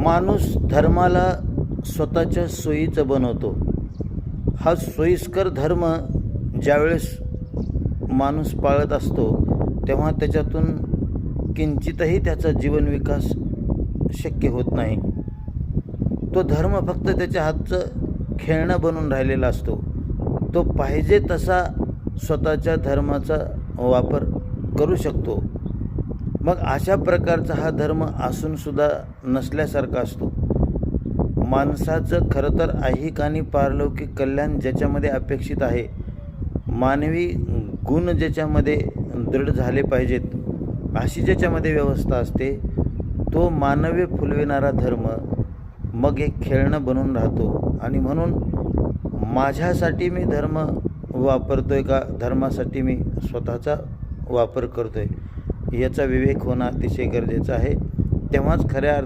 माणूस धर्माला स्वतःच्या सोयीचं बनवतो. हा सोयीस्कर धर्म ज्यावेळेस माणूस पाळत असतो तेव्हा त्याच्यातून किंचितही त्याचा जीवन विकास शक्य होत नाही. तो धर्म फक्त त्याच्या हातचं खेळणं बनून राहिलेला असतो. तो पाहिजे तसा स्वतःच्या धर्माचा वापर करू शकतो. मग अशा प्रकारचा हा धर्म असूनसुद्धा नसल्यासारखा असतो. माणसाचं खरं तर ऐहिक आणि पारलौकिक कल्याण ज्याच्यामध्ये अपेक्षित आहे, मानवी गुण ज्याच्यामध्ये दृढ झाले पाहिजेत, अशी ज्याच्यामध्ये व्यवस्था असते, तो मानवी फुलविणारा धर्म मग एक खेळणं बनून राहतो. आणि म्हणून माझ्यासाठी मी धर्म वापरतोय का धर्मासाठी मी स्वतःचा वापर करतोय, याचा विवेक होणं अतिशय गरजेचं आहे. तेव्हाच खऱ्या